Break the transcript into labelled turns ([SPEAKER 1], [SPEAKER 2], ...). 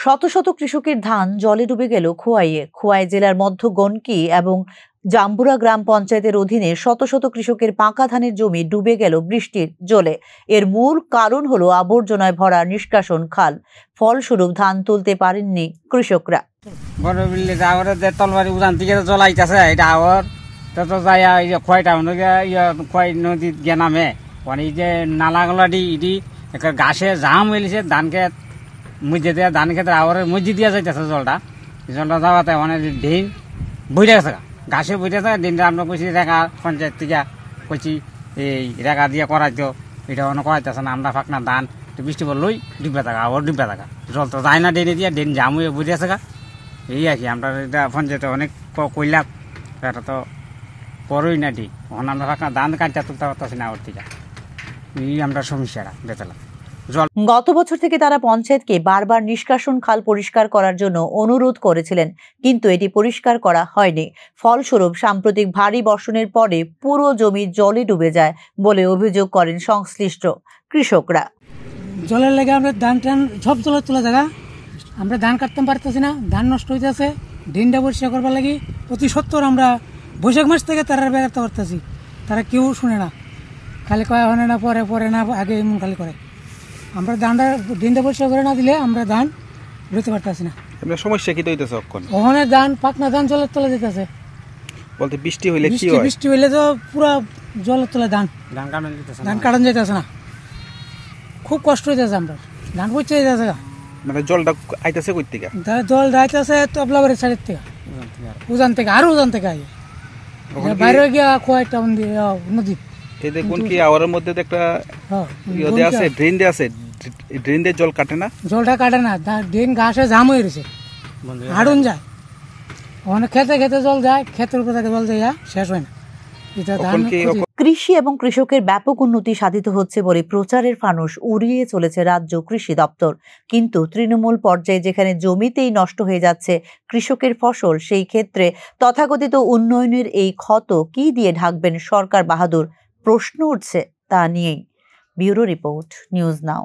[SPEAKER 1] শত শত কৃষকের ধান জলে ডুবে গেল খোয়াইয়ে। খোয়াই জেলার মধ্য গনকি এবং জাম্বুরা গ্রাম পঞ্চায়েতের অধীনে শত শত কৃষকের পাকা ধানের জমি ডুবে গেল বৃষ্টির জলে। এর মূল কারণ হলো আবর্জনায় ভরা নিষ্কাশন খাল। ফলস্বরূপ ধান তুলতে পারেননি কৃষকরা।
[SPEAKER 2] তলবাড়ি উজান থেকে জল আইতাছে, এটা আওয়ার তো যাই খোয়াইটা খোয়াই নদীত গিয়ে নামে মানে এই যে নালাগুলা দি ঘাসে জাম হয়েছে ধান খেত মধ্যে দিয়ে ধান খেতের আওয়ারের মধ্যে দিয়ে যাইতেছে জলটা যাওয়াতে মানে দিন বইরে গেছে ঘাসে বইতে থাকে দিনটা আমরা কইছি রেখা পঞ্চায়েত থেকে কইছি এই রেখা দিয়ে করাইতো, এটা অনেক করাইতেছে না। আমরা ফাঁকনা ধান বৃষ্টি পড়লই ডুবে থাকা আবার ডুবে থাকা জল তো যায় না ডেনে দিয়ে দিন জাম হয়ে বইরে থাকা এই আর কি। আমরা এটা পঞ্চায়েতে অনেক কইলাম, এটা তো করই না ঠিক। এখন আমরা ফাঁকনা ধান কাটতে তুলতে পারতেছি না ওর থেকে, এই আমরা সমস্যাটা বেতলাম।
[SPEAKER 1] গত বছর থেকে তারা পঞ্চায়েতকে বারবার নিষ্কাশন খাল পরিষ্কার করার জন্য অনুরোধ করেছিলেন, কিন্তু এটি পরিষ্কার করা হয়নি। ফলস্বরূপ সাম্প্রতিক ভারী বর্ষণের পরে পুরো জমি জলে ডুবে যায় বলে অভিযোগ করেন সংশ্লিষ্ট কৃষকরা।
[SPEAKER 3] জলের লেগে আমরা ধান টান সব জলের তোলা জায়গা, আমরা ধান কাটতে পারতেছি না, ধান নষ্ট হইতেছে। দিনটা পরিষ্কার করবার লাগি অতি সত্তর আমরা বৈশাখ মাস থেকে তারা বেড়াতে পারতেছি, তারা কেউ শুনে না, খালি কয় হয় না, পরে পরে না, আগে এমন খালি করে। আমরা ধানটা দিনটা পরিষ্কার করে না দিলে আমরা ধান রইতে পারতেছি না।
[SPEAKER 4] সমস্যা কি হইতেছে?
[SPEAKER 3] ওখানে ধান পাকনা ধান জলের তলে যেতেছে
[SPEAKER 4] বলতে বৃষ্টি হইলে কি হয়?
[SPEAKER 3] বৃষ্টি হইলে তো পুরো জলের তলে ধান কাটানো যেতেছে না, খুব কষ্ট হইতেছে। আমরা ধান পচে যেতেছে,
[SPEAKER 4] মানে জলটা আইতেছে কই থেকে?
[SPEAKER 3] জল আইতেছে তবলাবাড়ির সাইডের থেকে, উজান থেকে, আরো উজান থেকে আই বাইরে গিয়া খোয়াইটা নদী।
[SPEAKER 4] এই দেখুন কি আওয়ারের মধ্যে একটা ইয়ে আছে, ড্রেন দিয়ে আছে, ড্রেন দিয়ে জল কাটে না,
[SPEAKER 3] জলটা কাটে না, ড্রেন ঘাসে জাম হয়ে রয়েছে, হাড়ুন যায়, ওখানে খেতে খেতে জল যায়, ক্ষেতের উপর থেকে জল যায়, শেষ হয় না।
[SPEAKER 1] কৃষি এবং কৃষকের ব্যাপক উন্নতি সাধিত হচ্ছে বলে প্রচারের ফানুস উড়িয়ে চলেছে রাজ্য কৃষি দপ্তর, কিন্তু তৃণমূল পর্যায়ে যেখানে জমিতেই নষ্ট হয়ে যাচ্ছে কৃষকের ফসল, সেই ক্ষেত্রে তথাকথিত উন্নয়নের এই ক্ষত কি দিয়ে ঢাকবেন সরকার বাহাদুর? প্রশ্ন উঠছে তা নিয়েই। Bureau report, news now.